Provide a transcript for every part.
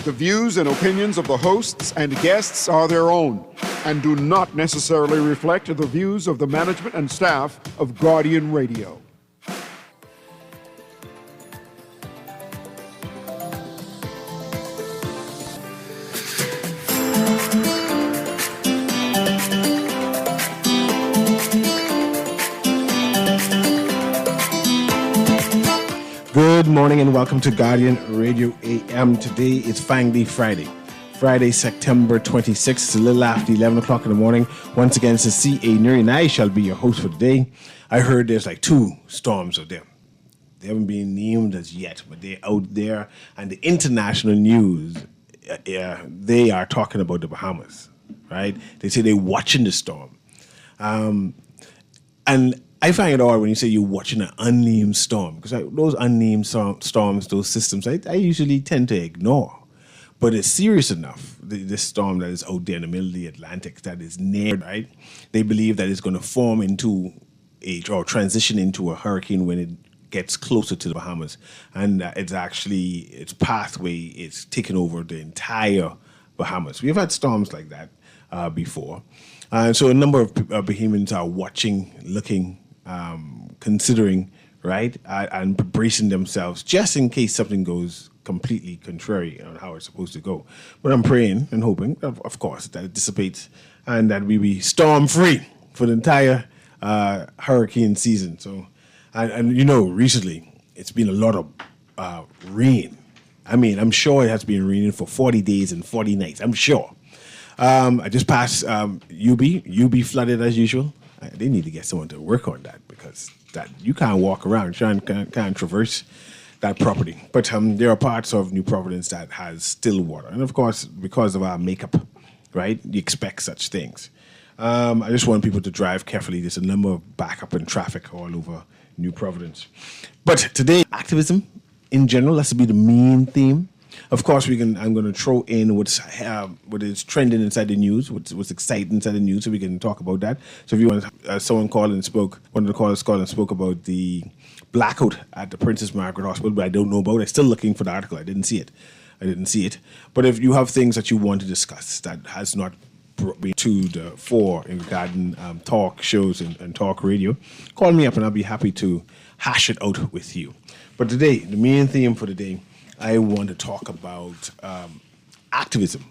The views and opinions of the hosts and guests are their own and do not necessarily reflect the views of the management and staff of Guardian Radio. Good morning and welcome to Guardian Radio AM. Today is Fang Day Friday. Friday, September 26th. It's a little after 11 o'clock in the morning. Once again, it's a CA Newry and I shall be your host for today. I heard there's like 2 storms out there. They haven't been named as yet, but they're out there. And the international news, they are talking about the Bahamas, right? They say they're watching the storm. And I find it odd when you say you're watching an unnamed storm, because those unnamed storms, those systems, I usually tend to ignore. But it's serious enough, this storm that is out there in the middle of the Atlantic, that is near, right? They believe that it's going to form into or transition into a hurricane when it gets closer to the Bahamas. And its pathway is taking over the entire Bahamas. We've had storms like that before. So a number of Bahamians are watching, looking, considering, right, and bracing themselves just in case something goes completely contrary on how it's supposed to go. But I'm praying and hoping, of course, that it dissipates and that we be storm-free for the entire hurricane season. So, and you know, recently it's been a lot of rain. I mean, I'm sure it has been raining for 40 days and 40 nights. I'm sure. I just passed UB flooded as usual. They need to get someone to work on that, because that you can't walk around, can't traverse that property. But there are parts of New Providence that has still water. And of course, because of our makeup, right, you expect such things. I just want people to drive carefully. There's a number of backup in traffic all over New Providence. But today, activism in general, that's to be the main theme. Of course, I'm going to throw in what is trending inside the news, what's exciting inside the news, so we can talk about that. So if you want, someone called and spoke, one of the callers called and spoke about the blackout at the Princess Margaret Hospital, but I don't know about it. I'm still looking for the article. I didn't see it. But if you have things that you want to discuss that has not been to the fore in regarding talk shows and talk radio, call me up and I'll be happy to hash it out with you. But today, the main theme for today, I want to talk about activism,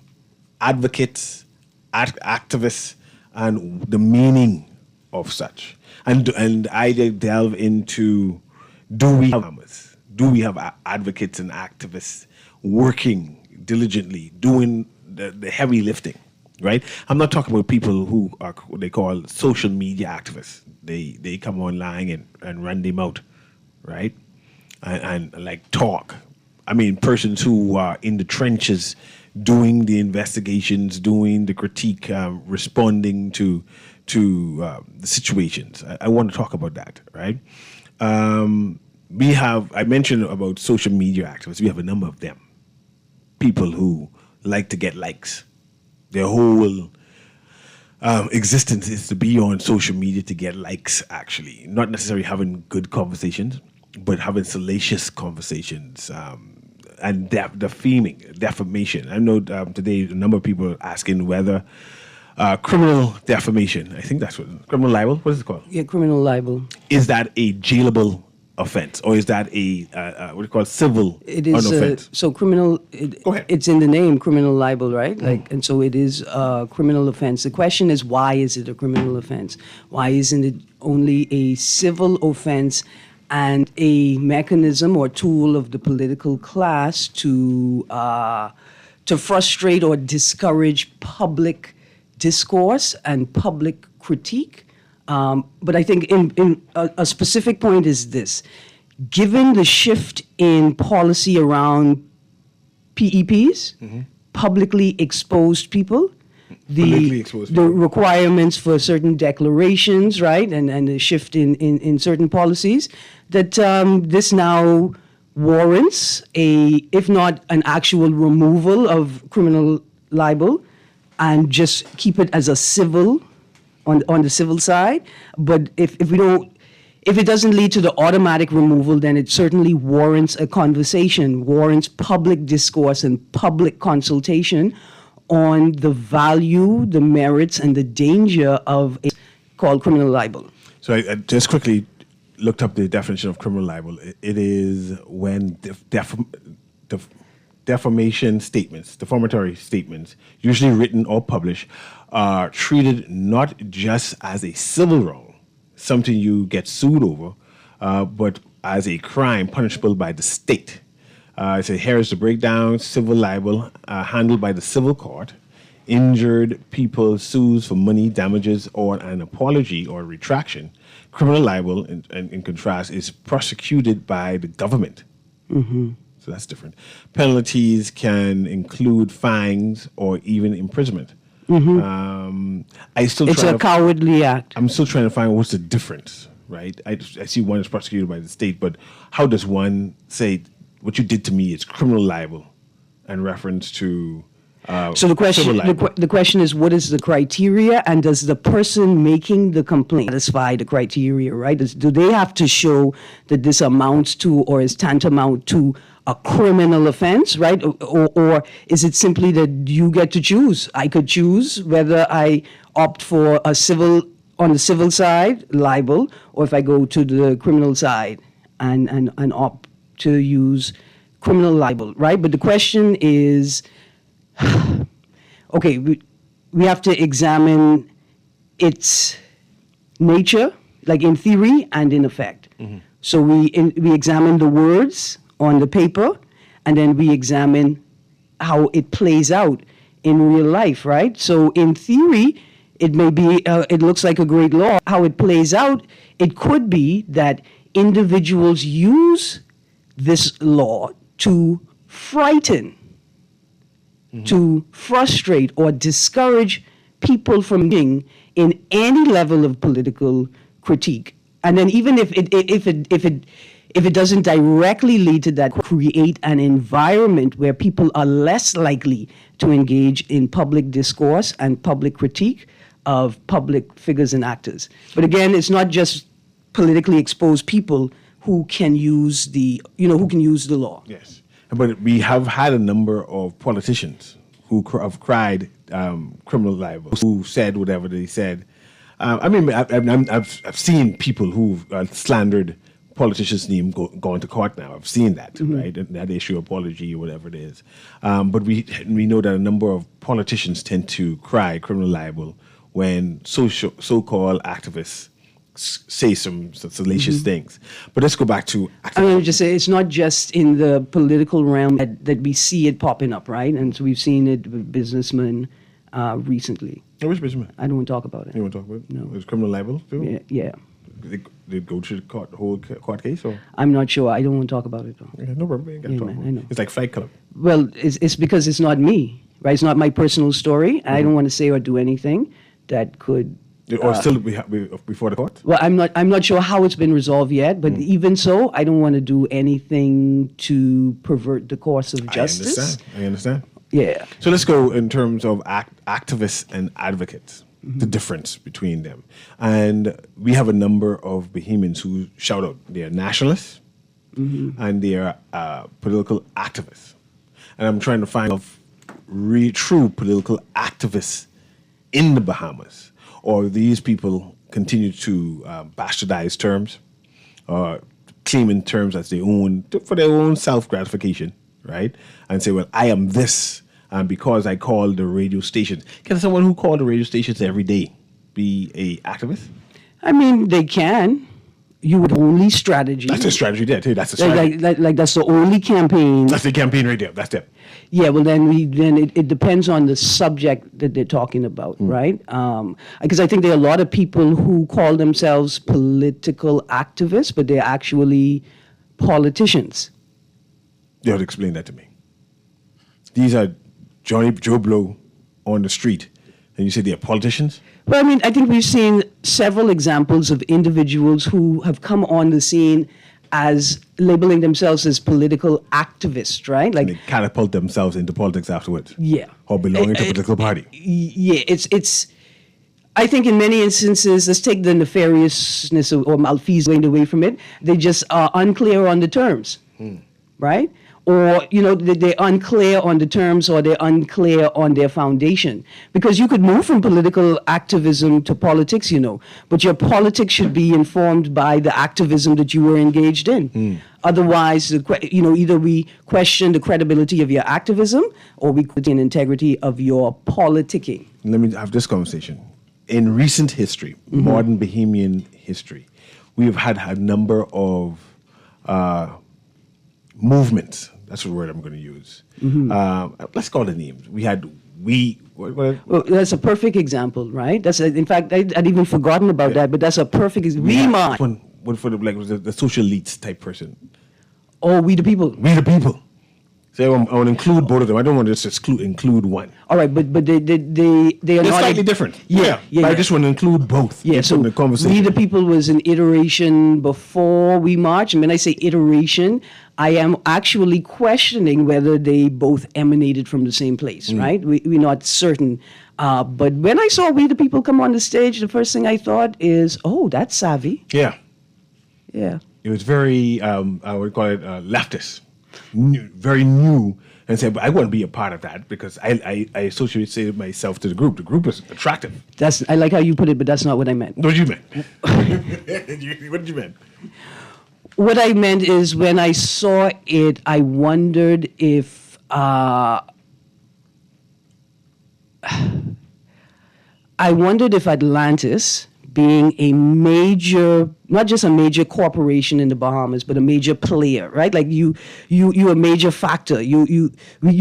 advocates, activists, and the meaning of such. And I delve into, do we have advocates and activists working diligently, doing the heavy lifting, right? I'm not talking about people who are what they call social media activists. They come online and run them out, right? And like talk. I mean, persons who are in the trenches doing the investigations, doing the critique, responding to the situations. I want to talk about that, right? I mentioned about social media activists. We have a number of them. People who like to get likes. Their whole existence is to be on social media to get likes, actually. Not necessarily having good conversations, but having salacious conversations, and defamation. I know today a number of people are asking whether criminal defamation, I think that's criminal libel, what is it called? Yeah, criminal libel. Is that a jailable offense, or is that a what do you call civil offense? So criminal. Go ahead. It's in the name, criminal libel, right? And so it is a criminal offense. The question is, why is it a criminal offense? Why isn't it only a civil offense and a mechanism or tool of the political class to frustrate or discourage public discourse and public critique? But I think in a specific point is this. Given the shift in policy around PEPs, publicly exposed people, the requirements for certain declarations, right, and the shift in certain policies, that this now warrants if not an actual removal of criminal libel, and just keep it as a civil on the civil side. But if we don't if it doesn't lead to the automatic removal, then it certainly warrants a conversation, warrants public discourse and public consultation on the value, the merits, and the danger of a called criminal libel. So I just quickly looked up the definition of criminal libel. It is when defamation statements, defamatory statements, usually written or published, are treated not just as a civil wrong, something you get sued over, but as a crime punishable by the state. So here is the breakdown: civil libel, handled by the civil court. Injured people sues for money damages or an apology or retraction. Criminal libel, in contrast, is prosecuted by the government. Mm-hmm. So that's different. Penalties can include fines or even imprisonment. Mm-hmm. It's a cowardly act. I'm still trying to find what's the difference, right? I see one is prosecuted by the state, but how does one say what you did to me is criminal libel in reference to so the question is, what is the criteria, and does the person making the complaint satisfy the criteria, right? Do they have to show that this amounts to or is tantamount to a criminal offense, right? Or is it simply that you get to choose? I could choose whether I opt for on the civil side, libel, or if I go to the criminal side and opt to use criminal libel, right? But the question is, okay, we have to examine its nature, like in theory and in effect. Mm-hmm. So we examine the words on the paper, and then we examine how it plays out in real life, right? So in theory, it may be, it looks like a great law. How it plays out, it could be that individuals use this law to frighten, to frustrate or discourage people from being in any level of political critique. And then even if it doesn't directly lead to that, create an environment where people are less likely to engage in public discourse and public critique of public figures and actors. But again, it's not just politically exposed people who can use the law. Yes. But we have had a number of politicians who have cried criminal libel, who said whatever they said. I've seen people who've slandered politicians' name going to court now. I've seen that, right? And that issue apology or whatever it is. But we know that a number of politicians tend to cry criminal libel when so-called activists say some salacious things. But let's go back to activism. I would just say it's not just in the political realm that we see it popping up, right? And so we've seen it with businessmen recently. Which businessman? I don't want to talk about it. You don't want to talk about it? No. It was criminal libel too? Yeah. Did it go to the whole court case? Or? I'm not sure. I don't want to talk about it, though. Okay, no problem. You ain't got to talk about it. I know. It's like Fight Club. Well, it's because it's not me, right? It's not my personal story. I don't want to say or do anything that could... Or still before the court? Well, I'm not sure how it's been resolved yet, but even so, I don't want to do anything to pervert the course of justice. I understand. Yeah. So let's go in terms of activists and advocates, the difference between them. And we have a number of Bahamians who shout out they're nationalists and they're political activists. And I'm trying to find true political activists in the Bahamas. Or these people continue to bastardize terms, claiming terms as their own, for their own self-gratification, right? And say, well, I am this because I call the radio stations. Can someone who called the radio stations every day be a activist? I mean, they can. You would only strategy. That's a strategy there, too. That's a strategy. Like that's the only campaign. That's the campaign right there. That's it. Yeah, well, then it depends on the subject that they're talking about, right? Because I think there are a lot of people who call themselves political activists, but they're actually politicians. You have to explain that to me. These are Joe Blow on the street, and you say they're politicians? Well, I mean, I think we've seen several examples of individuals who have come on the scene as labeling themselves as political activists, right? Like, and they catapult themselves into politics afterwards. Yeah. Or belonging to a political party. Yeah, it's I think in many instances, let's take the nefariousness or malfeasance away from it. They just are unclear on the terms, right? Or, they're unclear on the terms, or they're unclear on their foundation. Because you could move from political activism to politics, but your politics should be informed by the activism that you were engaged in. Otherwise, either we question the credibility of your activism, or we question the integrity of your politicking. Let me have this conversation. In recent history, modern Bahamian history, we have had a number of movements. That's the word I'm going to use. Let's call it names. We had Well, that's a perfect example, right? In fact, I'd even forgotten about that, but that's a perfect example. One for the social elites type person. Oh, we the people. We the people. So I want to include both of them. I don't want to just include one. All right, but they are They're not slightly different. Yeah. I just want to include both. Yeah, so in the conversation. We the People was an iteration before We March. And when I say iteration, I am actually questioning whether they both emanated from the same place, right? We're not certain. But when I saw We the People come on the stage, the first thing I thought is, oh, that's savvy. Yeah. Yeah. It was very, I would call it leftist. Very new, and said, but I want to be a part of that because I associate myself to the group. The group is attractive. I like how you put it, but that's not what I meant. What did you mean? What did you mean? What I meant is when I saw it, I wondered if Atlantis, being a major, not just a major corporation in the Bahamas, but a major player, right? Like you're a major factor. You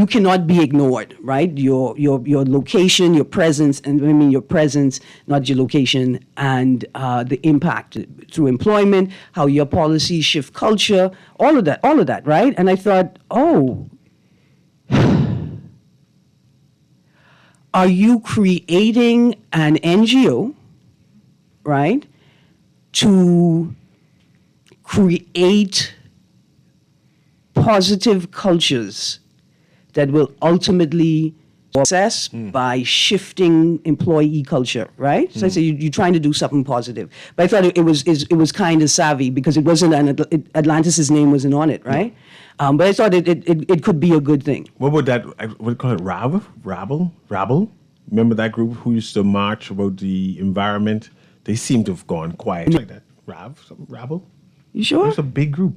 cannot be ignored, right? Your location, your presence, and I mean your presence, not your location, and the impact through employment, how your policies shift culture, all of that, right? And I thought, oh, are you creating an NGO? Right, to create positive cultures that will ultimately success by shifting employee culture, right? So I say you're trying to do something positive. But I thought it was kind of savvy because it wasn't Atlantis's name wasn't on it, right? But I thought it could be a good thing. What would that? What do you call it? Rabble? Remember that group who used to march about the environment? They seem to have gone quiet like that. Rabble? You sure? It was a big group.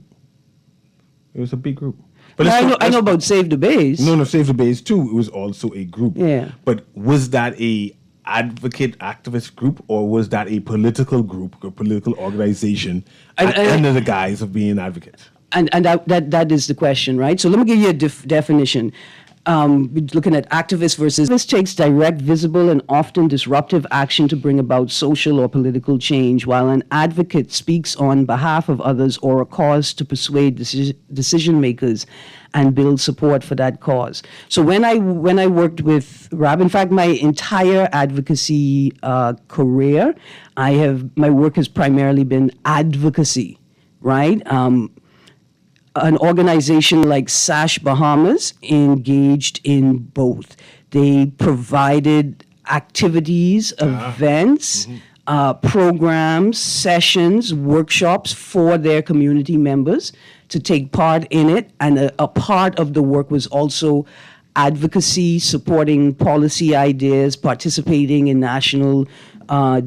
But I know about Save the Bays. No, Save the Bays too. It was also a group. Yeah. But was that a activist group, or was that a political group or political organization under the guise of being advocates? And that is the question, right? So let me give you a definition. Looking at activist versus activist takes direct, visible, and often disruptive action to bring about social or political change, while an advocate speaks on behalf of others or a cause to persuade decision makers and build support for that cause. So when I worked with Rob, in fact, my entire advocacy career, my work has primarily been advocacy, right? An organization like SASH Bahamas engaged in both. They provided activities, events, programs, sessions, workshops for their community members to take part in it. And a part of the work was also advocacy, supporting policy ideas, participating in national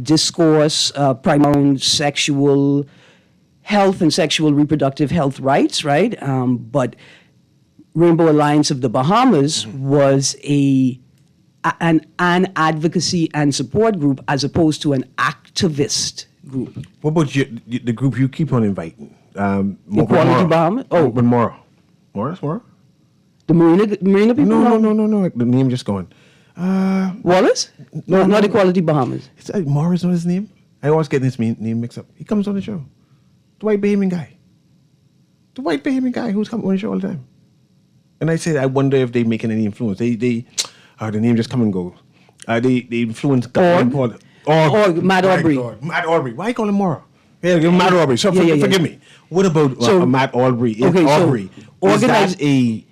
discourse, promoting sexual health and sexual reproductive health rights, right? But Rainbow Alliance of the Bahamas was an advocacy and support group as opposed to an activist group. What about the group you keep on inviting? Equality Bahamas? Oh. But Mora? Mora? The Marina people? No. The name just going. Wallace? No, not Equality Bahamas. Mora's not his name? I always get his name mixed up. He comes on the show. The white Bahamian guy who's coming on the show all the time. And I said, I wonder if they making any influence. They the name just come and go. They influence Matt Aubrey. Matt Aubrey. Why call him Mora? Yeah, Matt Aubrey. So forgive me. What about Matt Aubrey? Okay, Aubrey. Was that a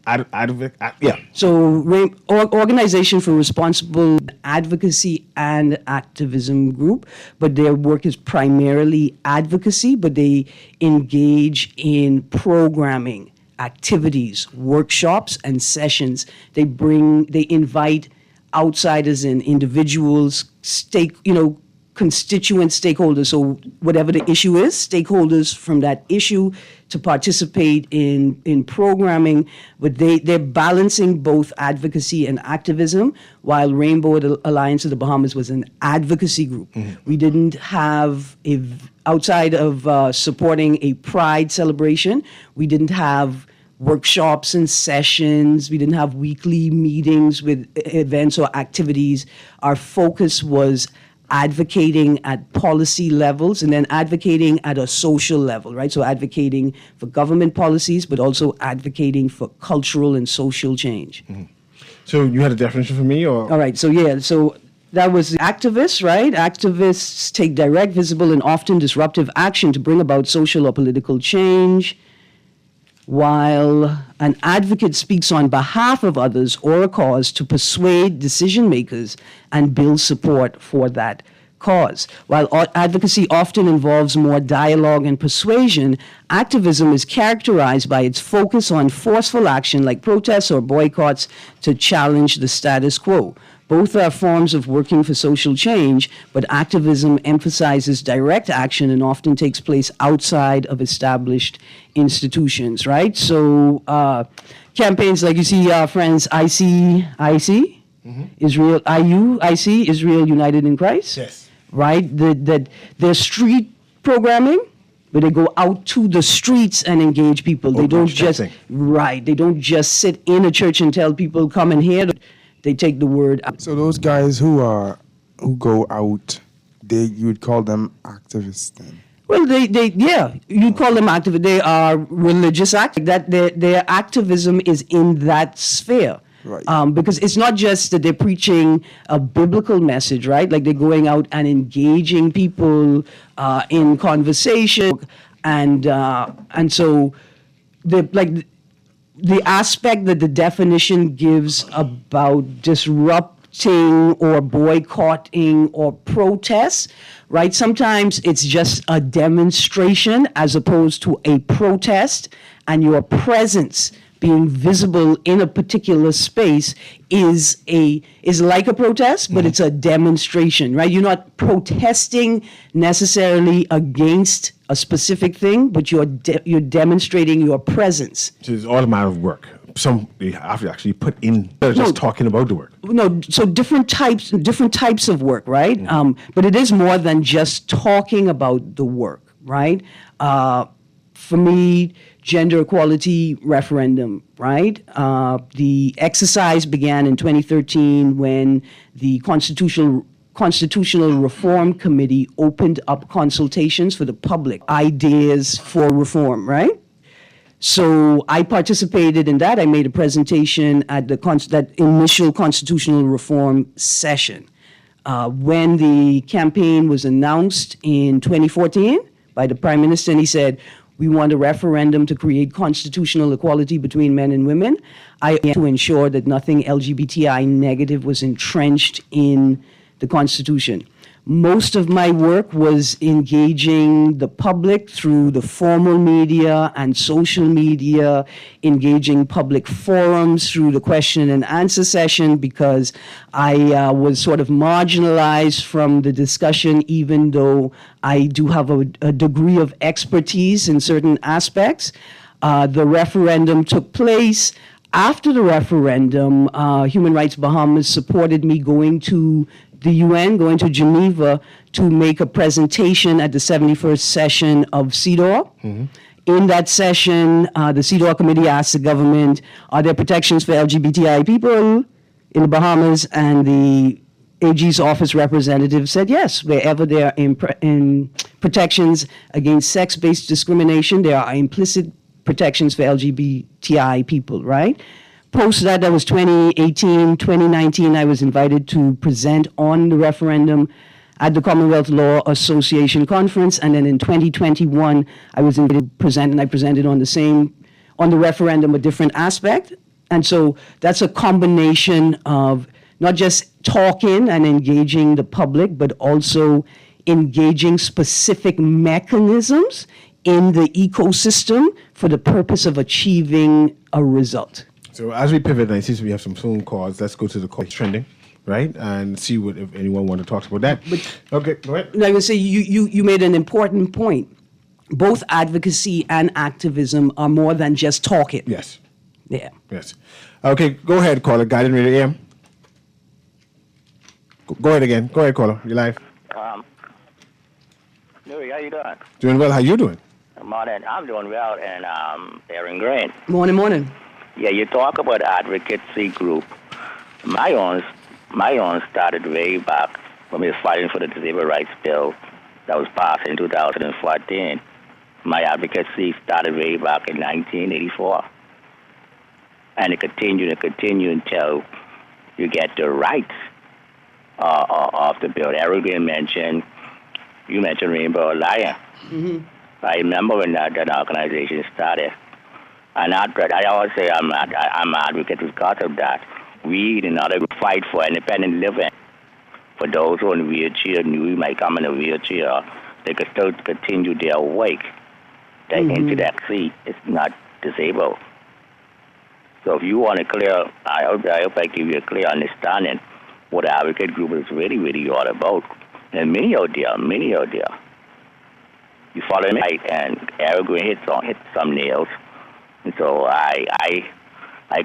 Yeah. So, Organization for Responsible Advocacy and Activism Group, but their work is primarily advocacy, but they engage in programming, activities, workshops, and sessions. They invite outsiders and individuals, constituent stakeholders, so whatever the issue is, stakeholders from that issue to participate in programming, but they're balancing both advocacy and activism, while Rainbow Alliance of the Bahamas was an advocacy group. Mm-hmm. We didn't have, outside of supporting a Pride celebration, we didn't have workshops and sessions. We didn't have weekly meetings with events or activities. Our focus was advocating at policy levels and then advocating at a social level, right? So advocating for government policies, but also advocating for cultural and social change. Mm-hmm. So you had a definition for me, or? All right, so that was activists, right? Activists take direct, visible, and often disruptive action to bring about social or political change, while an advocate speaks on behalf of others or a cause to persuade decision makers and build support for that cause. While advocacy often involves more dialogue and persuasion, activism is characterized by its focus on forceful action like protests or boycotts to challenge the status quo. Both are forms of working for social change, but activism emphasizes direct action and often takes place outside of established institutions, right? So campaigns like you see our friends IC, mm-hmm. Israel, IC, Israel United in Christ, yes, right? Their street programming, where they go out to the streets and engage people. They don't just, right, they don't just sit in a church and tell people, come and hear. They take the word out. So those guys who go out, you would call them activists then? Well, you call them activists. They are religious activists. That their activism is in that sphere. Right. Because it's not just that they're preaching a biblical message, right? Like they're going out and engaging people in conversation, and so the aspect that the definition gives about disrupting or boycotting or protests, right? Sometimes it's just a demonstration as opposed to a protest, and your presence being visible in a particular space is like a protest, but it's a demonstration, right? You're not protesting necessarily against a specific thing, but you're demonstrating your presence. So it's all a matter of work. Some you have to actually put in, just talking about the work. No, so different types of work, right? Mm-hmm. But it is more than just talking about the work, right? For me, gender equality referendum, right? The exercise began in 2013 when the Constitutional Reform Committee opened up consultations for the public, ideas for reform, right? So I participated in that. I made a presentation at that initial constitutional reform session. When the campaign was announced in 2014 by the Prime Minister, and he said, we want a referendum to create constitutional equality between men and women. I had to ensure that nothing LGBTI negative was entrenched in the Constitution. Most of my work was engaging the public through the formal media and social media, engaging public forums through the question and answer session, because I was sort of marginalized from the discussion, even though I do have a degree of expertise in certain aspects. The referendum took place. After the referendum, Human Rights Bahamas supported me going to the UN, going to Geneva to make a presentation at the 71st session of CEDAW. Mm-hmm. In that session, the CEDAW committee asked the government, are there protections for LGBTI people in the Bahamas? And the AG's office representative said yes. Wherever there are in protections against sex-based discrimination, there are implicit protections for LGBTI people, right? Post that was 2018, 2019, I was invited to present on the referendum at the Commonwealth Law Association conference, and then in 2021, I was invited to present, and I presented on the referendum, a different aspect, And so that's a combination of not just talking and engaging the public, but also engaging specific mechanisms in the ecosystem for the purpose of achieving a result. So as we pivot, and I see we have some phone calls. Let's go to the call trending, right, and see what if anyone want to talk about that. Okay, go ahead. And I would say you made an important point. Both advocacy and activism are more than just talking. Yes. Yeah. Yes. Okay, go ahead, caller. Guiding Radio AM. Go ahead again. Go ahead, caller. You're live. Newry, how you doing? Doing well. How you doing? Morning. I'm doing well, and Aaron Green. Morning. Yeah, you talk about advocacy group. My own started way back when we were fighting for the disabled rights bill that was passed in 2014. My advocacy started way back in 1984. And it continued until you get the rights of the bill. Aaron Green you mentioned Rainbow Alliance. Mm-hmm. I remember when that organization started. And I always say I'm an advocate because of that. We, in order to fight for independent living, for those who are in a wheelchair, Newry might come in a wheelchair, they could still continue their work. Into that seat, it's not disabled. So if you want to clear, I hope I give you a clear understanding what the advocate group is really all about. And many out there. You follow me? And Aaron Green hit some nails. And so I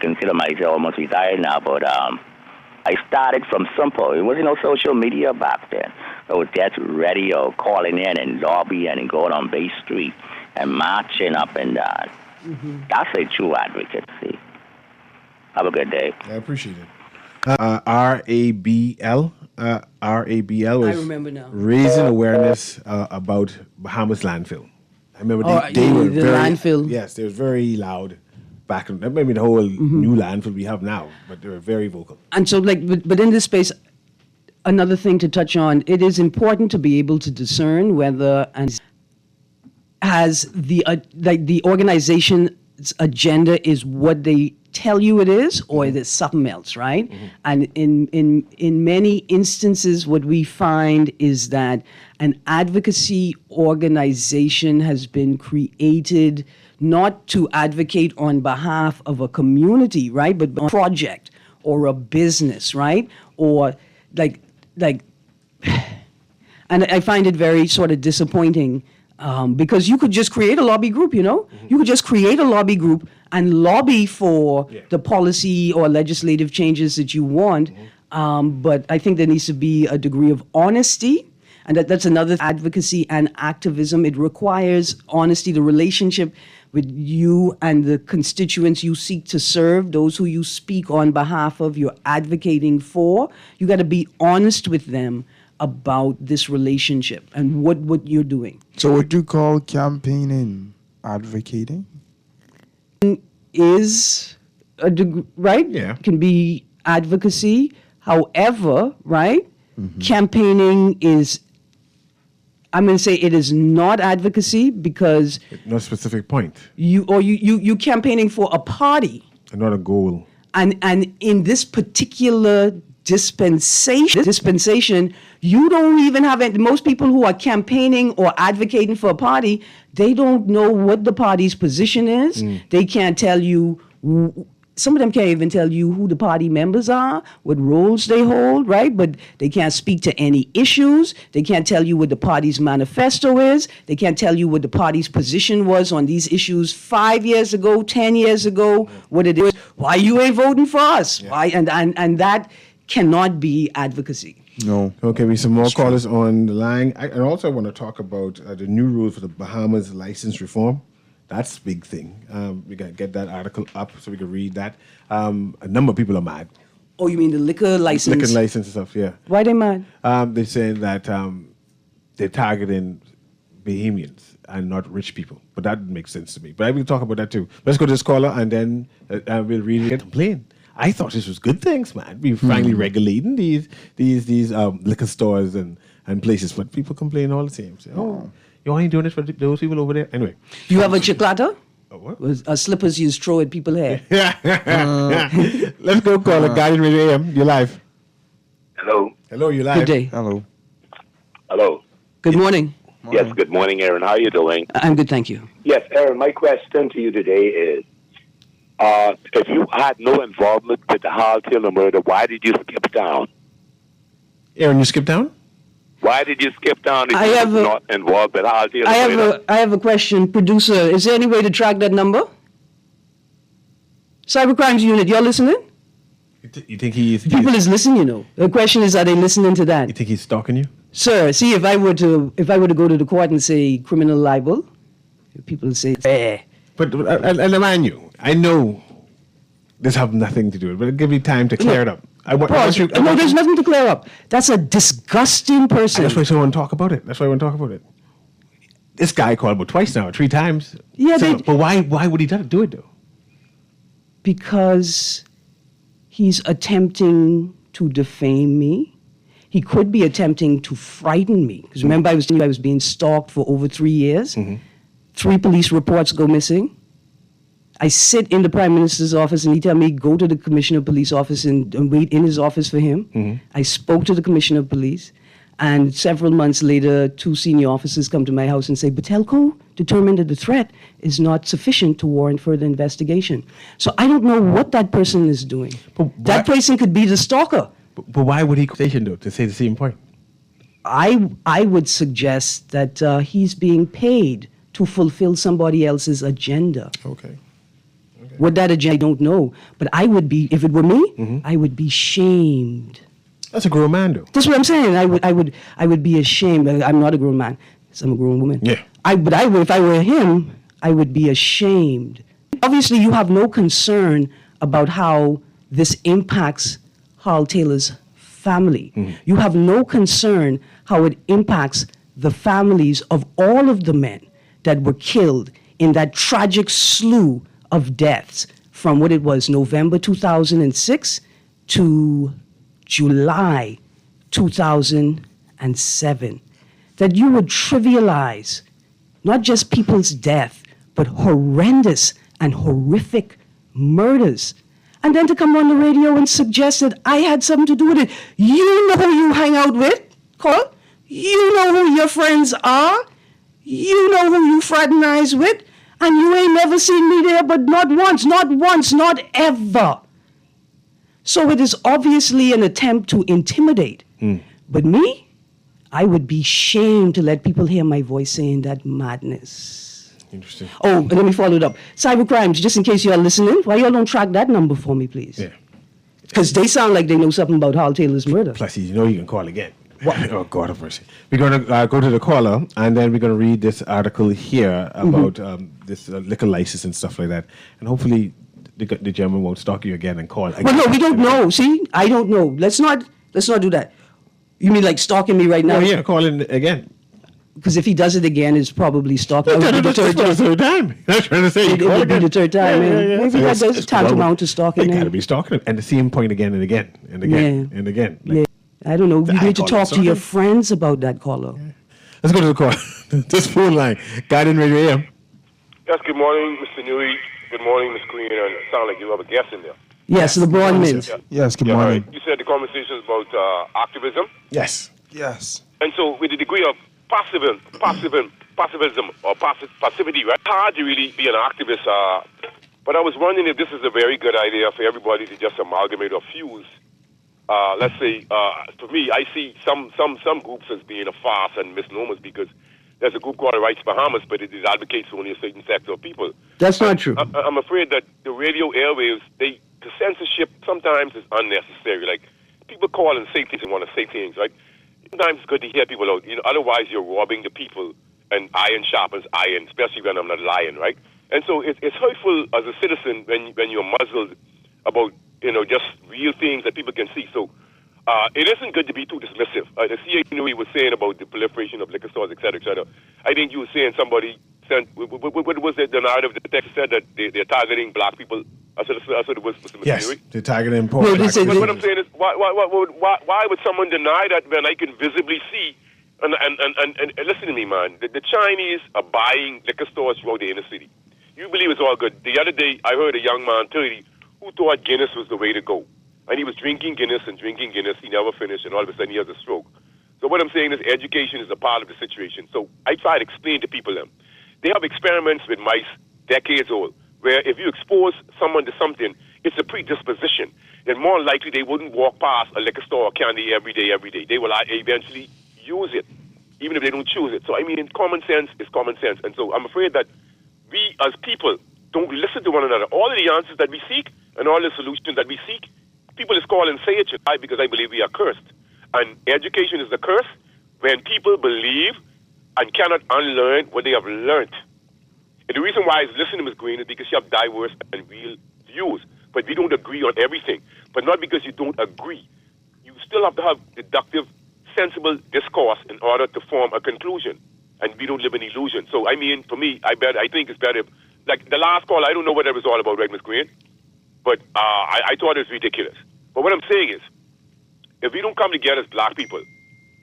consider myself almost retired now, but I started from simple. It wasn't no social media back then. It was just radio, calling in and lobbying and going on Bay Street and marching up and down. Mm-hmm. That's a true advocacy. Have a good day. I appreciate it. RABL. RABL was I remember now. Raising awareness about Bahamas landfill. I remember they were the very, landfill. Yes, they were very loud back in, maybe the whole new landfill we have now, but they were very vocal. And so, but in this space, another thing to touch on, it is important to be able to discern whether and has the organization's agenda is what they tell you it is, or it is something else, right? Mm-hmm. And in many instances, what we find is that an advocacy organization has been created not to advocate on behalf of a community, right, but a project or a business, right, or like, and I find it very sort of disappointing. Because you could just create a lobby group, Mm-hmm. You could just create a lobby group and lobby for the policy or legislative changes that you want. Mm-hmm. But I think there needs to be a degree of honesty. And that's another advocacy and activism. It requires honesty, the relationship with you and the constituents you seek to serve, those who you speak on behalf of, you're advocating for. You got to be honest with them about this relationship and what you're doing. So what do you call campaigning? Advocating? Is right? Yeah. Can be advocacy. However, right? Mm-hmm. Campaigning is, I'm going to say it is not advocacy because no specific point. You campaigning for a party. And not a goal. And in this particular dispensation, you don't even have it. Most people who are campaigning or advocating for a party, they don't know what the party's position is. They can't tell you. Some of them can't even tell you who the party members are, what roles they hold, right? But they can't speak to any issues. They can't tell you what the party's manifesto is. They can't tell you what the party's position was on these issues 5 years ago, 10 years ago, what it is. Why you ain't voting for us? Yeah. Why? And that cannot be advocacy. No. Okay, we have some more callers on the line. And also I want to talk about the new rules for the Bahamas license reform. That's a big thing. We got to get that article up so we can read that. A number of people are mad. Oh, you mean the liquor license? Liquor license and stuff, yeah. Why they mad? They're saying that they're targeting Bahamians and not rich people. But that makes sense to me. But I will talk about that too. Let's go to this caller and then we'll read it. Complain. I thought this was good things, man. We're finally regulating these liquor stores and places, but people complain all the same. Say, oh, you only doing this for those people over there? Anyway. You have a chiclata? what? Was slippers you just throw at people's hair. Let's go call it. Guardian Radio AM. You're live. Hello. Hello, you're live. Good day. Hello. Hello. Good morning. Yes, good morning, Aaron. How are you doing? I'm good, thank you. Yes, Aaron, my question to you today is, if you had no involvement with the Hall Taylor murder, why did you skip down? Aaron, you skipped down? Why did you skip down if I you have were a- not involved with Hall Taylor I murder? have a question, producer. Is there any way to track that number? Cybercrimes unit, you're listening? You think he's... People is listening, you know. The question is, are they listening to that? You think he's stalking you? Sir, see, if I were to go to the court and say criminal libel, people would say, eh. But and mind you, I know this have nothing to do with it, but give me time to clear it up. Pause. No, there's nothing to clear up. That's a disgusting person. That's why I want to talk about it. This guy called about twice now, 3 times. Yeah, but why would he do it though? Because he's attempting to defame me. He could be attempting to frighten me. Because remember, I was telling you I was being stalked for over 3 years. Mm-hmm. 3 police reports go missing. I sit in the Prime Minister's office and he tell me, go to the Commissioner of Police office and wait in his office for him. Mm-hmm. I spoke to the Commissioner of Police. And several months later, 2 senior officers come to my house and say, Butelko determined that the threat is not sufficient to warrant further investigation. So I don't know what that person is doing. But That person could be the stalker. But why would he station though to say the same point? I would suggest that he's being paid to fulfill somebody else's agenda. Okay. What that agenda, I don't know. But I would be, if it were me, I would be shamed. That's a grown man though. That's what I'm saying. I would be ashamed. I'm not a grown man. I'm a grown woman. Yeah. But I would, if I were him, I would be ashamed. Obviously, you have no concern about how this impacts Hall Taylor's family. You have no concern how it impacts the families of all of the men that were killed in that tragic slew of deaths from what it was, November 2006 to July 2007. That you would trivialize not just people's death, but horrendous and horrific murders. And then to come on the radio and suggest that I had something to do with it. You know who you hang out with, Cole. You know who your friends are. You know who you fraternize with. And you ain't never seen me there, but not once, not ever. So it is obviously an attempt to intimidate. But me, I would be shamed to let people hear my voice saying that madness. Interesting. Oh, let me follow it up. Cybercrimes, just in case you are listening, why y'all don't track that number for me, please? Yeah. Because they sound like they know something about Hall Taylor's murder. Plus, you know you can call again. Oh, God have mercy. We're going to go to the caller, and then we're going to read this article here about this liquor license and stuff like that. And hopefully the gentleman won't stalk you again and call again. Well, no, we don't know. See, I don't know. Let's not do that. You mean like stalking me right now? Oh, yeah, call in again. Because if he does it again, it's probably stalking. It would be the That's the third time. I'm trying to say. It would be the third time. Yeah. Maybe that does tantamount to stalking. They got to then. be stalking him. And the same point again and again and again and again. Like, Yeah. I don't know. You I need to call it talk to your stalking. friends about that caller. Let's go to the call. This phone line. Guardian Radio AM. Yes, good morning, Mr. Newry. Good morning, Ms. Queen. And it sounds like you have a guest in there. Yes, LeBron Mint. Yes, good All morning. right. You said the conversation is about activism. Yes. Yes. And so with the degree of pacifism or passivity, right? Hard to really be an activist. But I was wondering if this is a very good idea for everybody to just amalgamate or fuse. Let's say, for me, I see some groups as being a farce and misnomers because there's a group called the Rights Bahamas, but it advocates only a certain sector of people. That's not true. I'm afraid that the radio airwaves, the censorship sometimes is unnecessary. Like, people call and say things and want to say things, right? Sometimes it's good to hear people out. Otherwise you're robbing the people, and iron sharpens iron, especially when I'm not lying, right? And so it's hurtful as a citizen when you're muzzled about, just real things that people can see. So it isn't good to be too dismissive. The CA he was saying about the proliferation of liquor stores, et cetera, et cetera. I think you were saying somebody sent, what was the narrative that the text said that they're targeting black people? I said it was Mr. Yes. Newry. They're targeting poor No, black this is- people. What I'm saying is, why would someone deny that when I can visibly see? And listen to me, man. The Chinese are buying liquor stores throughout the inner city. You believe it's all good. The other day, I heard a young man, 30, who thought Guinness was the way to go. And he was drinking Guinness and drinking Guinness. He never finished, and all of a sudden he has a stroke. So what I'm saying is education is a part of the situation. So I try to explain to people them. They have experiments with mice decades old, where if you expose someone to something, it's a predisposition. Then more likely they wouldn't walk past a liquor store or candy every day. They will eventually use it, even if they don't choose it. So I mean, common sense is common sense. And so I'm afraid that we as people don't listen to one another. All of the answers that we seek and all the solutions that we seek, people just call and say it because I believe we are cursed. And education is the curse when people believe and cannot unlearn what they have learned. And the reason why I listen to Ms. Green is because you have diverse and real views. But we don't agree on everything. But not because you don't agree. You still have to have deductive, sensible discourse in order to form a conclusion. And we don't live in illusion. So, I mean, for me, I think it's better. Like the last call, I don't know what it was all about, right, Ms. Green? But I thought it was ridiculous. But what I'm saying is, if we don't come together as black people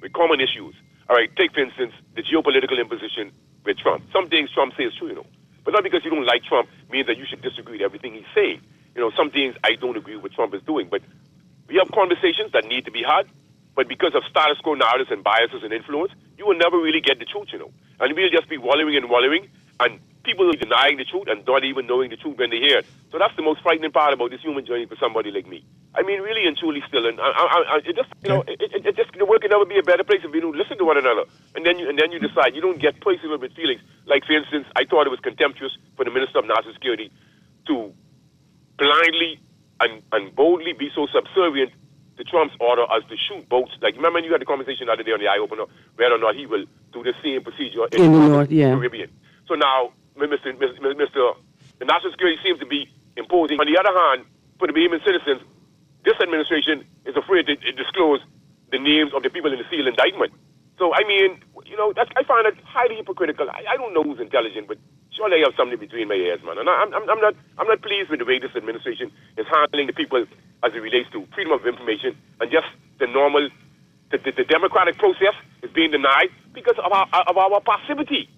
with common issues, all right, take, for instance, the geopolitical imposition with Trump. Some things Trump says true, But not because you don't like Trump means that you should disagree with everything he's saying. Some things I don't agree with what Trump is doing. But we have conversations that need to be had. But because of status quo narratives and biases and influence, you will never really get the truth, And we'll just be wallowing, and people are denying the truth and not even knowing the truth when they hear it. So that's the most frightening part about this human journey for somebody like me. I mean, really and truly still. And it just, the world can never be a better place if we don't listen to one another. And then you decide. You don't get personal with feelings. Like, for instance, I thought it was contemptuous for the Minister of National Security to blindly and boldly be so subservient to Trump's order as to shoot boats. Like, remember you had the conversation the other day on the Eye Opener, whether or not he will do the same procedure in the North, Caribbean. So now, the national security seems to be imposing. On the other hand, for the Bahamian citizens, this administration is afraid to disclose the names of the people in the sealed indictment. So, I mean, I find it highly hypocritical. I don't know who's intelligent, but surely I have something between my ears, man. And I'm not pleased with the way this administration is handling the people as it relates to freedom of information and just the normal, the democratic process is being denied because of our passivity.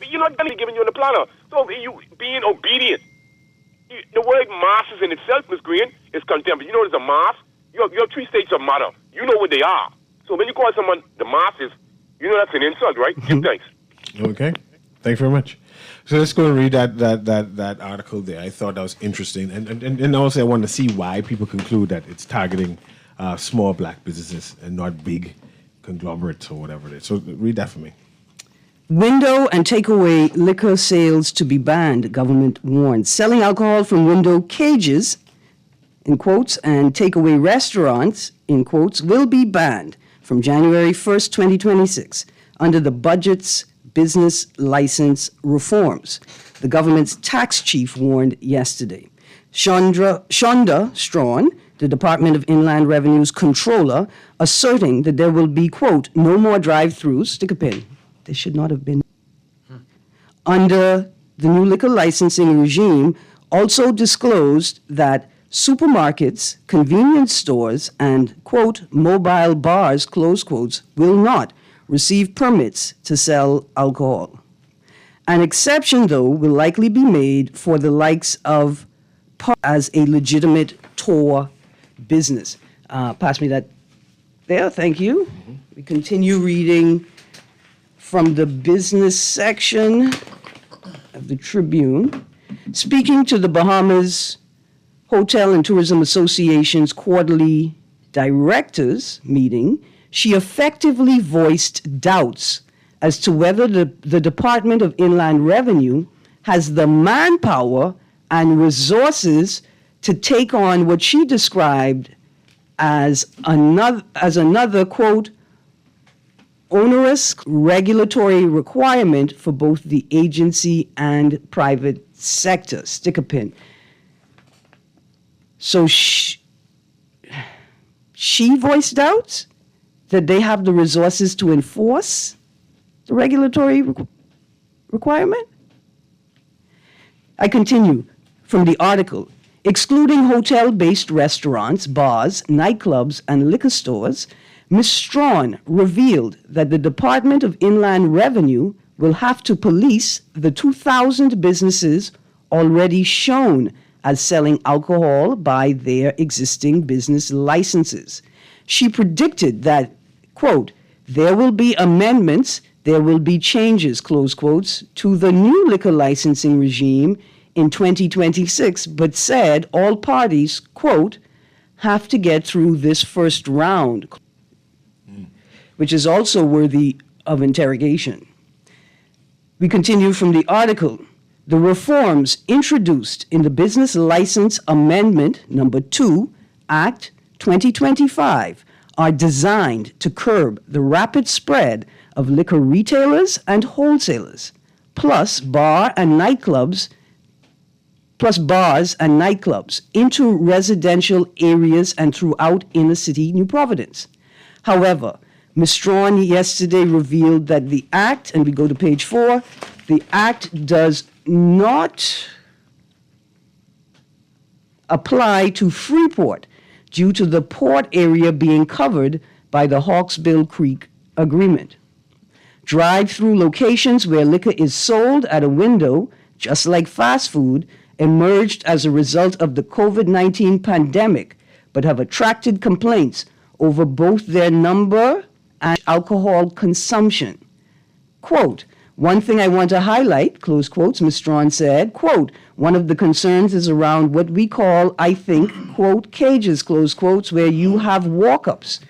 You're not really giving you on the platter. So you being obedient. The word masses in itself, Ms. Green, is contempt. You know there's a mass? You have three states of matter. You know what they are. So when you call someone the masses, you know that's an insult, right? Give thanks. Okay. Thanks very much. So let's go and read that article there. I thought that was interesting. And also I want to see why people conclude that it's targeting small black businesses and not big conglomerates or whatever it is. So read that for me. Window and takeaway liquor sales to be banned, government warns. Selling alcohol from window cages, in quotes, and takeaway restaurants, in quotes, will be banned from January 1st, 2026, under the budget's business license reforms, the government's tax chief warned yesterday. Shonda Strawn, the Department of Inland Revenue's controller, asserting that there will be, quote, no more drive-thrus, stick a pin. They should not have been. Under the new liquor licensing regime, also disclosed that supermarkets, convenience stores, and, quote, mobile bars, close quotes, will not receive permits to sell alcohol. An exception, though, will likely be made for the likes of as a legitimate tour business. Pass me that there, thank you. Mm-hmm. We continue reading from the business section of the Tribune. Speaking to the Bahamas Hotel and Tourism Association's quarterly directors meeting, she effectively voiced doubts as to whether the Department of Inland Revenue has the manpower and resources to take on what she described as another, quote, onerous regulatory requirement for both the agency and private sector. Stick a pin. So she voiced doubts that they have the resources to enforce the regulatory requirement? I continue from the article. Excluding hotel-based restaurants, bars, nightclubs, and liquor stores, Ms. Strawn revealed that the Department of Inland Revenue will have to police the 2,000 businesses already shown as selling alcohol by their existing business licenses. She predicted that, quote, there will be amendments, there will be changes, close quotes, to the new liquor licensing regime in 2026, but said all parties, quote, have to get through this first round, which is also worthy of interrogation. We continue from the article. The reforms introduced in the Business License Amendment Number 2, Act 2025, are designed to curb the rapid spread of liquor retailers and wholesalers, plus bars and nightclubs into residential areas and throughout inner city New Providence. However, Ms. Strawn yesterday revealed that the Act, and we go to page 4, the Act does not apply to Freeport due to the port area being covered by the Hawksbill Creek Agreement. Drive-through locations where liquor is sold at a window, just like fast food, emerged as a result of the COVID-19 pandemic, but have attracted complaints over both their number and alcohol consumption. Quote, one thing I want to highlight, close quotes, Ms. Strawn said, quote, one of the concerns is around what we call, I think, quote, cages, close quotes, where you have walk-ups.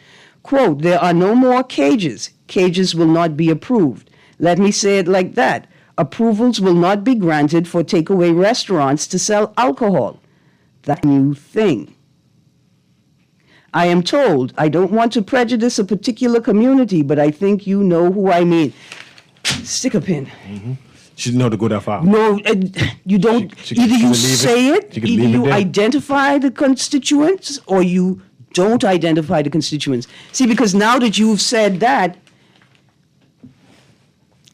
Quote, there are no more cages. Cages will not be approved. Let me say it like that. Approvals will not be granted for takeaway restaurants to sell alcohol. That's a new thing. I am told I don't want to prejudice a particular community, but I think you know who I mean. Stick a pin. Mm-hmm. She didn't know to go that far. No, you don't. Either you say it, either you identify the constituents, or you don't identify the constituents. See, because now that you've said that,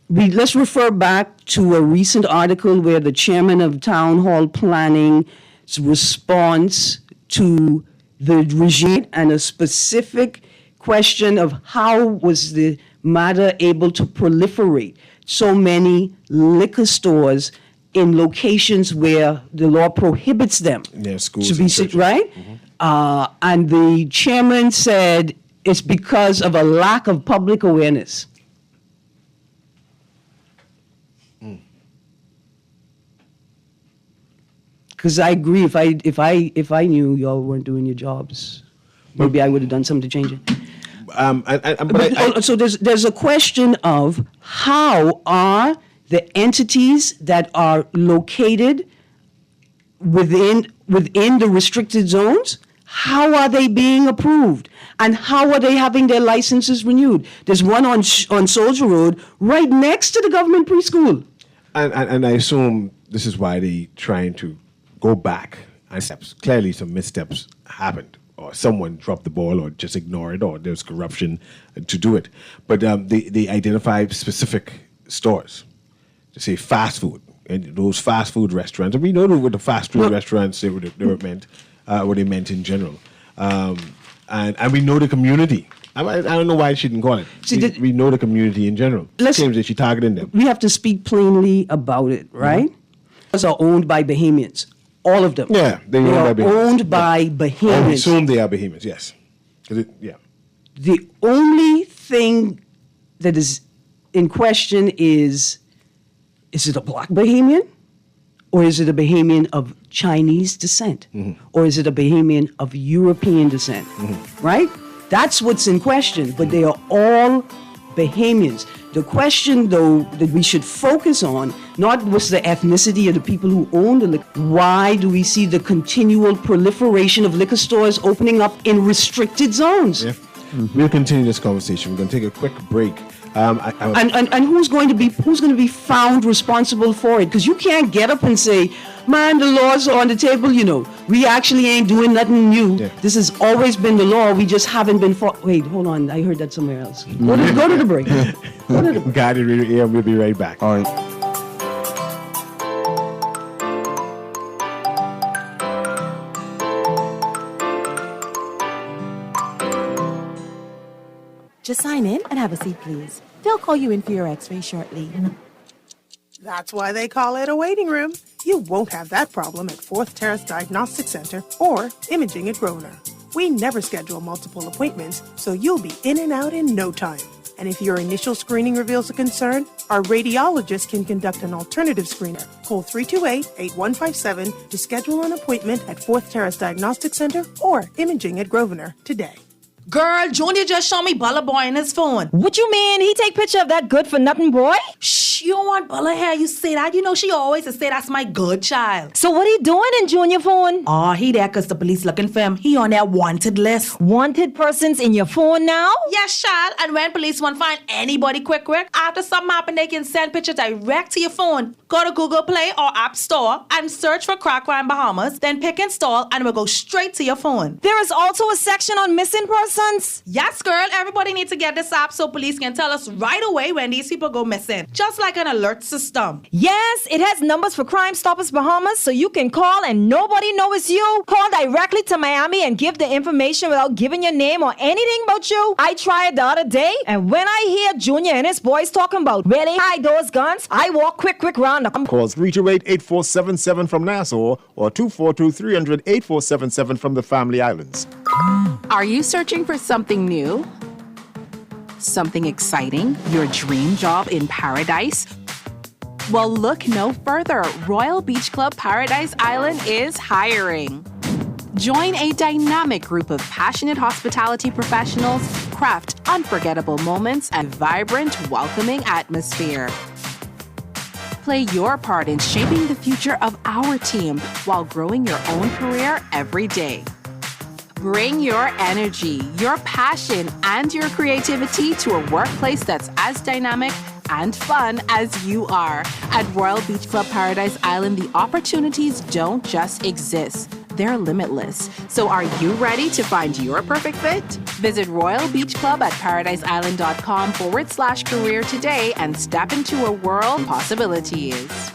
let's refer back to a recent article where the chairman of Town Hall Planning's response to the regime and a specific question of how was the matter able to proliferate so many liquor stores in locations where the law prohibits them schools to be right? Mm-hmm. And the chairman said it's because of a lack of public awareness. Because I agree, if I knew y'all weren't doing your jobs, maybe I would have done something to change it. So there's a question of how are the entities that are located within the restricted zones, how are they being approved? And how are they having their licenses renewed? There's one on Soldier Road right next to the government preschool. And I assume this is why they're trying to go back and steps. Clearly some missteps happened, or someone dropped the ball, or just ignored it, or there's corruption to do it. But they identify specific stores, to say fast food, and those fast food restaurants. And we know what the fast food restaurants they were meant, what they meant in general. And we know the community. I don't know why she didn't call it. We know the community in general. It seems that she targeting them. We have to speak plainly about it, right? Those are owned by Bahamians. All of them. Yeah, they are owned by Bahamians. I assume they are Bahamians, yes. The only thing that is in question is it a black Bahamian? Or is it a Bahamian of Chinese descent? Mm-hmm. Or is it a Bahamian of European descent? Mm-hmm. Right? That's what's in question, but they are all Bahamians. The question, though, that we should focus on, not was the ethnicity of the people who own the liquor. Why do we see the continual proliferation of liquor stores opening up in restricted zones? Yeah. Mm-hmm. We'll continue this conversation. We're going to take a quick break. And who's going to be found responsible for it? Because you can't get up and say, man, the laws are on the table, we actually ain't doing nothing new. Yeah. This has always been the law, we just haven't been wait, hold on, I heard that somewhere else. Go to the break. Got it, yeah, we'll be right back. All right. Just sign in and have a seat, please. They'll call you in for your x-ray shortly. That's why they call it a waiting room. You won't have that problem at 4th Terrace Diagnostic Center or Imaging at Grosvenor. We never schedule multiple appointments, so you'll be in and out in no time. And if your initial screening reveals a concern, our radiologist can conduct an alternative screener. Call 328-8157 to schedule an appointment at 4th Terrace Diagnostic Center or Imaging at Grosvenor today. Girl, Junior just showed me Bella Boy in his phone. What you mean? He take picture of that good-for-nothing boy? Shh, you don't want Bella here. You say that. You know she always say that's my good child. So what he doing in Junior phone? Oh, he there because the police looking for him. He on their wanted list. Wanted persons in your phone now? Yes, child. And when police want to find anybody quick, after something happen, they can send pictures direct to your phone. Go to Google Play or App Store and search for Crack Crime Bahamas. Then pick install and it will go straight to your phone. There is also a section on missing persons. Yes, girl. Everybody needs to get this app so police can tell us right away when these people go missing. Just like an alert system. Yes, it has numbers for Crime Stoppers Bahamas, so you can call and nobody knows it's you. Call directly to Miami and give the information without giving your name or anything about you. I tried the other day, and when I hear Junior and his boys talking about where they hide those guns, I walk quick round the... Call 328-8477 from Nassau or 242-300-8477 from the Family Islands. Are you searching for something new? Something exciting? Your dream job in paradise? Well, look no further. Royal Beach Club Paradise Island is hiring. Join a dynamic group of passionate hospitality professionals, craft unforgettable moments, and vibrant, welcoming atmosphere. Play your part in shaping the future of our team while growing your own career every day. Bring your energy, your passion, and your creativity to a workplace that's as dynamic and fun as you are. At Royal Beach Club Paradise Island, the opportunities don't just exist. They're limitless. So are you ready to find your perfect fit? Visit Royal Beach Club at paradiseisland.com/career today and step into a world of possibilities.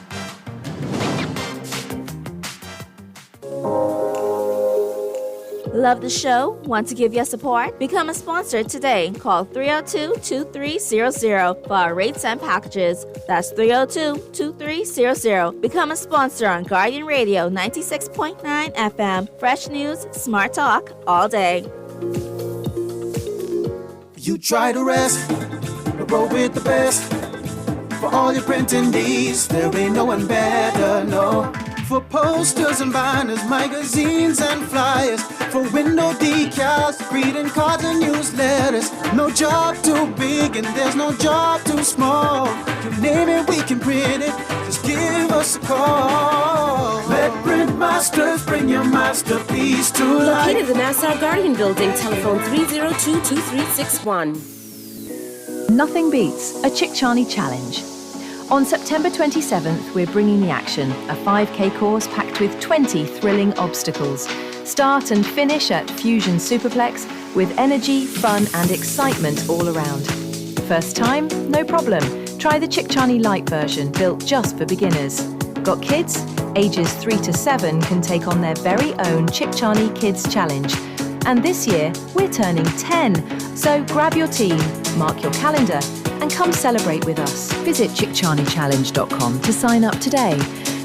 Love the show? Want to give your support? Become a sponsor today. Call 302-2300 for our rates and packages. That's 302-2300. Become a sponsor on Guardian Radio 96.9 FM. Fresh news, smart talk, all day. You try to rest, but roll with the best. For all your printing needs, there ain't no one better, no. For posters and banners, magazines and flyers, for window decals, greeting cards and newsletters. No job too big and there's no job too small. You name it, we can print it. Just give us a call. Let Print Masters bring your masterpiece to life. Located in the Nassau Guardian Building, telephone 302-2361. Nothing beats a Chick-Charney Challenge. On September 27th, we're bringing the action, a 5K course packed with 20 thrilling obstacles. Start and finish at Fusion Superplex with energy, fun and excitement all around. First time? No problem. Try the Chick-Charney Light version, built just for beginners. Got kids? Ages 3 to 7 can take on their very own Chick-Charney Kids Challenge. And this year, we're turning 10. So grab your team, mark your calendar, and come celebrate with us. Visit chickcharneychallenge.com to sign up today.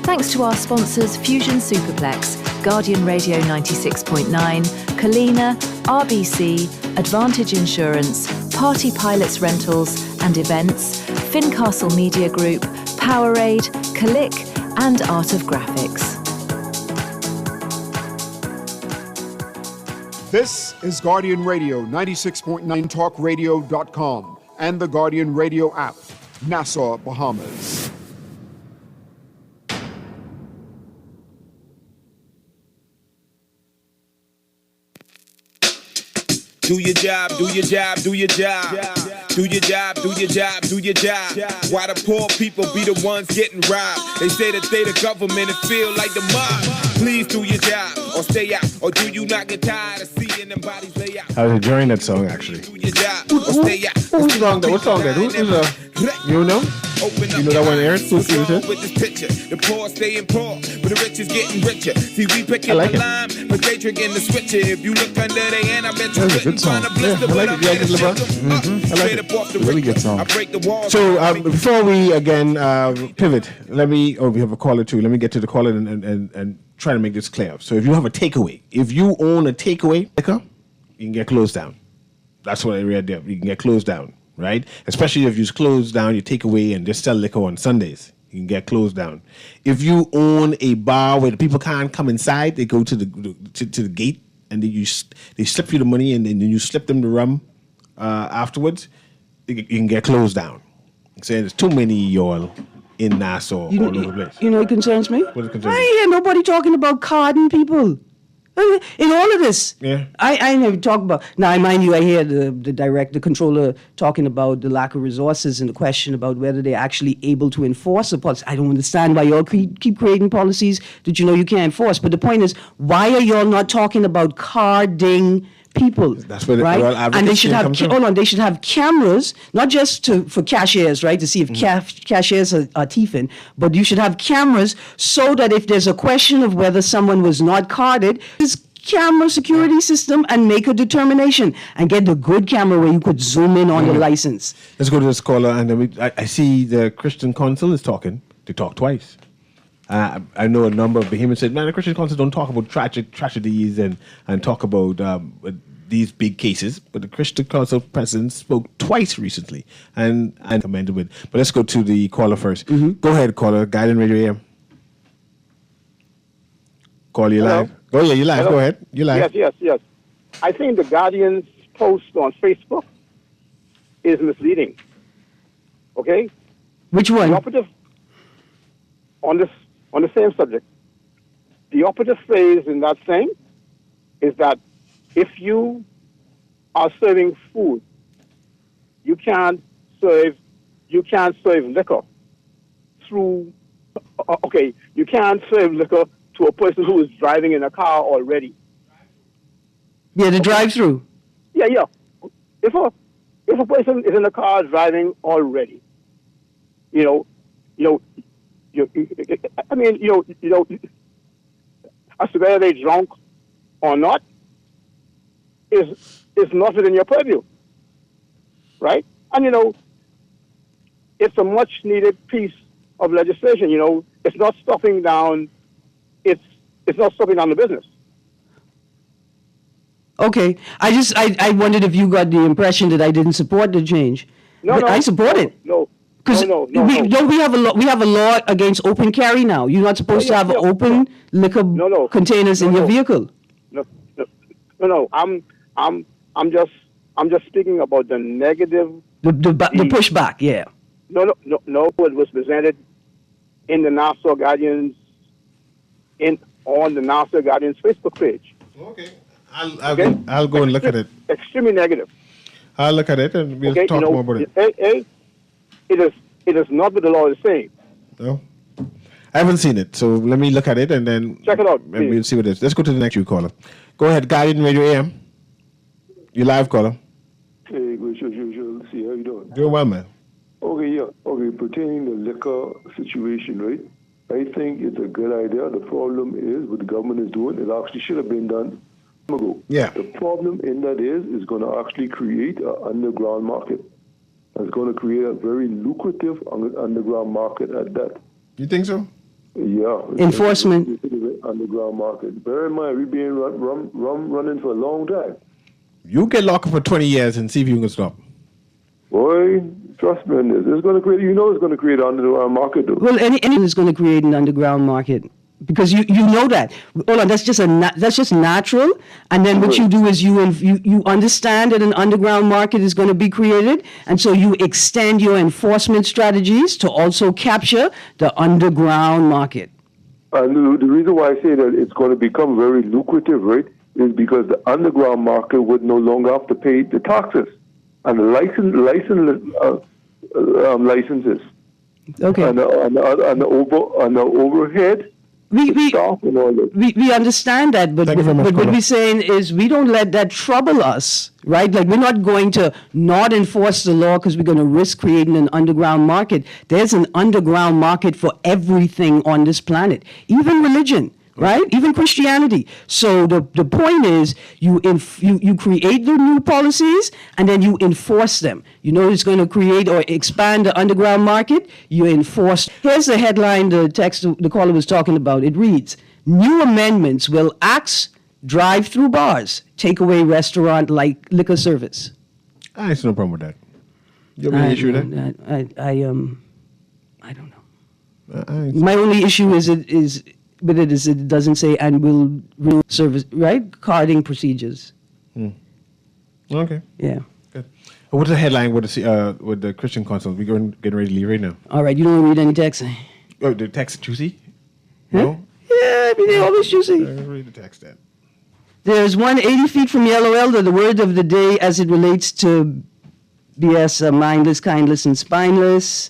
Thanks to our sponsors Fusion Superplex, Guardian Radio 96.9, Kalina, RBC, Advantage Insurance, Party Pilots Rentals and Events, Fincastle Media Group, Powerade, Kalik and Art of Graphics. This is Guardian Radio 96.9 talkradio.com and the Guardian Radio app, Nassau, Bahamas. Do your job, do your job, do your job. Do your job, do your job, do your job. Why the poor people be the ones getting robbed? They say that they the government and feel like the mob. Please do your job. or stay out? Or do you not get tired of seeing them bodies lay out? I was enjoying that song actually. Who's song that? What song that? Who's you know? You know that one, Aaron? Who's it? With this picture, the poor staying poor, but the rich is getting richer. See, we picking the lime, but they drinking the switcher. If you look under their hand, I bet you couldn't find a blister. I like it. You like it, LeBron? I like it. Really good song. I break the walls. So before we again pivot, we have a caller too. Let me get to the caller and try to make this clear. So if you have a takeaway, if you own a takeaway liquor, you can get closed down. That's what I read there. You can get closed down, right? Especially if you close down your takeaway and just sell liquor on Sundays. You can get closed down. If you own a bar where the people can't come inside, they go to the gate and they slip you the money and then you slip them the rum afterwards. You can get closed down. I'm saying there's too many y'all in Nassau all over the place. You know it concerns me? What concerns I hear nobody talking about carding people. In all of this, yeah, I never talk about. Now, mind you, I hear the controller talking about the lack of resources and the question about whether they're actually able to enforce the policy. I don't understand why y'all keep creating policies that you know you can't enforce. But the point is, why are y'all not talking about carding people? That's where right? And they should have they should have cameras, not just for cashiers, right, to see if cashiers are thieving, but you should have cameras so that if there's a question of whether someone was not carded, this camera security system and make a determination and get the good camera where you could zoom in on the license. Let's go to this caller, and then I see the Christian Council is talking. They talk twice. I know a number of behemoths said, man, the Christian Council don't talk about tragedies and talk about these big cases, but the Christian Council president spoke twice recently and commended it. But let's go to the caller first. Go ahead, caller. Guiding Radio AM. Call you live. Oh, yeah, you live. Hello? Go ahead. You live. Yes. I think the Guardian's post on Facebook is misleading. Okay? Which one? The operative on the same subject. The operative phrase in that thing is that if you are serving food, you can't serve liquor through. Okay, you can't serve liquor to a person who is driving in a car already. Yeah, the drive-through. Yeah. If a person is in a car driving already, as to whether they're drunk or not is not within your purview, right? And it's a much needed piece of legislation. It's not stopping down. It's not stopping down the business. Okay, I wondered if you got the impression that I didn't support the change. No, I support it. No. Because we have a law against open carry now. You're not supposed to have open liquor containers in your vehicle. No. I'm just speaking about the negative. The pushback, yeah. No. It was presented in the Nassau Guardian's on the Nassau Guardian's Facebook page. Okay. I'll go and look at it. Extremely negative. I'll look at it and we'll talk more about it. It is not what the law is saying. No. I haven't seen it, so let me look at it and then check it out. And we'll see what it is. Let's go to the next caller. Go ahead, Guardian Radio AM. You live, caller. Hey, good, sure. See, how you doing? Doing well, man. Okay, pertaining to the liquor situation, right? I think it's a good idea. The problem is what the government is doing. It actually should have been done long ago. Yeah. The problem in that is going to actually create an underground market. It's going to create a very lucrative underground market at that. You think so? Yeah. Enforcement. Underground market. Bear in mind, we've been running for a long time. You get locked up for 20 years and see if you can stop. Boy, trust me on this. It's going to create. It's going to create an underground market, though. Well, anything is going to create an underground market because you know that. Hold on, that's just natural. And then what you do is you understand that an underground market is going to be created, and so you extend your enforcement strategies to also capture the underground market. And the reason why I say that it's going to become very lucrative, right, is because the underground market would no longer have to pay the taxes and the licenses. Okay. And the overhead we understand that, but what we're saying is we don't let that trouble us, right? Like, we're not going to not enforce the law because we're going to risk creating an underground market. There's an underground market for everything on this planet, even religion. Right, even Christianity. So the point is, you create the new policies and then you enforce them. You know it's going to create or expand the underground market. You enforce. Here's the headline. The text the caller was talking about. It reads: New amendments will axe drive-through bars, takeaway restaurant like liquor service. I see no problem with that. You have any issue with that? I don't know. My only issue is with it is it doesn't say and will renew service, right? Carding procedures. Okay. Yeah. Good. What's the headline with the Christian Council? We're getting ready to leave right now. All right. You don't read any text? Oh, the text juicy? Huh? No? Yeah, I mean, they're always juicy. Read the text then. There's 180 feet from Yellow Elder, the word of the day as it relates to BS, mindless, kindless, and spineless.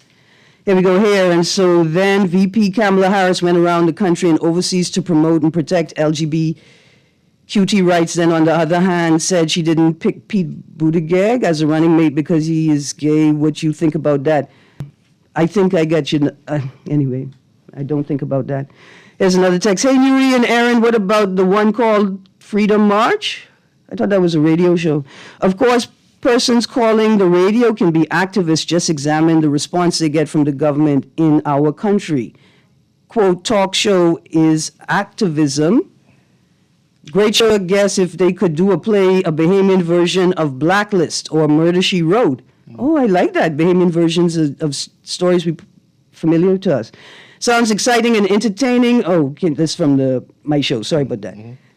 Here we go here. And so then VP Kamala Harris went around the country and overseas to promote and protect LGBTQT rights. Then on the other hand, said she didn't pick Pete Buttigieg as a running mate because he is gay. What you think about that? I think I got you. Anyway, I don't think about that. Here's another text. Hey, Newry and Aaron, what about the one called Freedom March? I thought that was a radio show. Of course, persons calling the radio can be activists. Just examine the response they get from the government in our country. Quote, talk show is activism. Great show, I guess, if they could do a Bahamian version of Blacklist or Murder, She Wrote. Oh, I like that. Bahamian versions of stories familiar to us. Sounds exciting and entertaining. Oh, this is from my show. Sorry about that.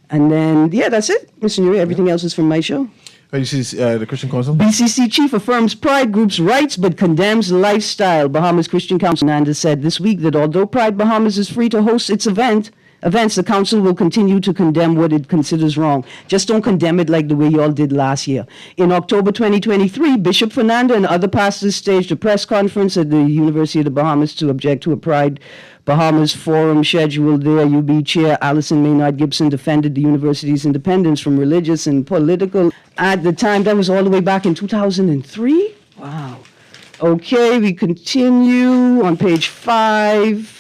And then, yeah, that's it. Mr. Newry, everything else is from my show. Oh, you see the Christian Council? BCC chief affirms Pride group's rights but condemns lifestyle. Bahamas Christian Council Hernandez said this week that although Pride Bahamas is free to host its events, the council will continue to condemn what it considers wrong. Just don't condemn it like the way y'all did last year. In October 2023, Bishop Fernando and other pastors staged a press conference at the University of the Bahamas to object to a Pride Bahamas forum scheduled there. UB Chair Allison Maynard Gibson defended the university's independence from religious and political. At the time, that was all the way back in 2003? Wow. Okay, we continue on page 5.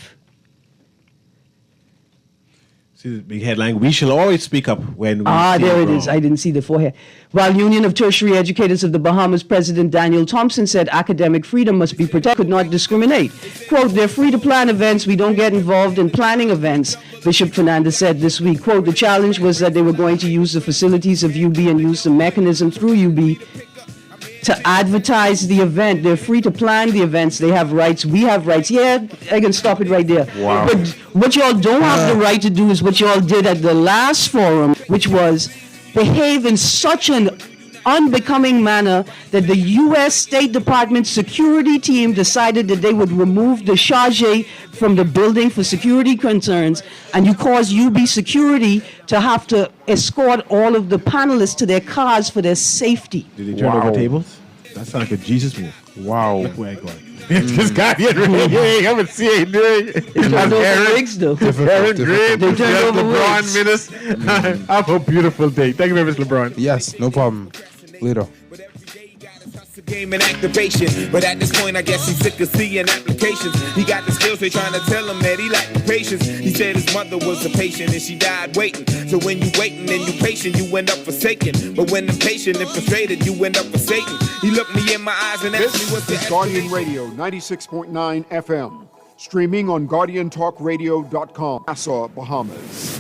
See the big headline, we shall always speak up when we there it is. I didn't see the forehead. While Union of Tertiary Educators of the Bahamas President Daniel Thompson said academic freedom must be protected, could not discriminate. Quote, they're free to plan events. We don't get involved in planning events, Bishop Fernandez said this week. Quote, the challenge was that they were going to use the facilities of UB and use the mechanism through UB to advertise the event. They're free to plan the events. They have rights. We have rights. Yeah, I can stop it right there. Wow. But what y'all don't have the right to do is what y'all did at the last forum, which was behave in such an unbecoming manner that the U.S. State Department security team decided that they would remove the charge from the building for security concerns, and you caused UB security to have to escort all of the panelists to their cars for their safety. Did they turn over tables? That sounds like a Jesus move. Wow. That's where I go. This guy here, I haven't seen it doing. They turned over wigs, though. Aaron Green, They turned over LeBron wigs. Minutes. Have a beautiful day. Thank you very much, LeBron. Yes, no problem. Later. Game and activation, but at this point I guess he's sick of seeing applications. He got the skills, they trying to tell him that he lacked patience. He said his mother was a patient and she died waiting. So when you waiting and you patient, you end up forsaken. But when impatient and frustrated, you end up forsaken. He looked me in my eyes and asked me what's the This is Guardian Radio 96.9 FM, streaming on GuardianTalkRadio.com, Nassau, Bahamas.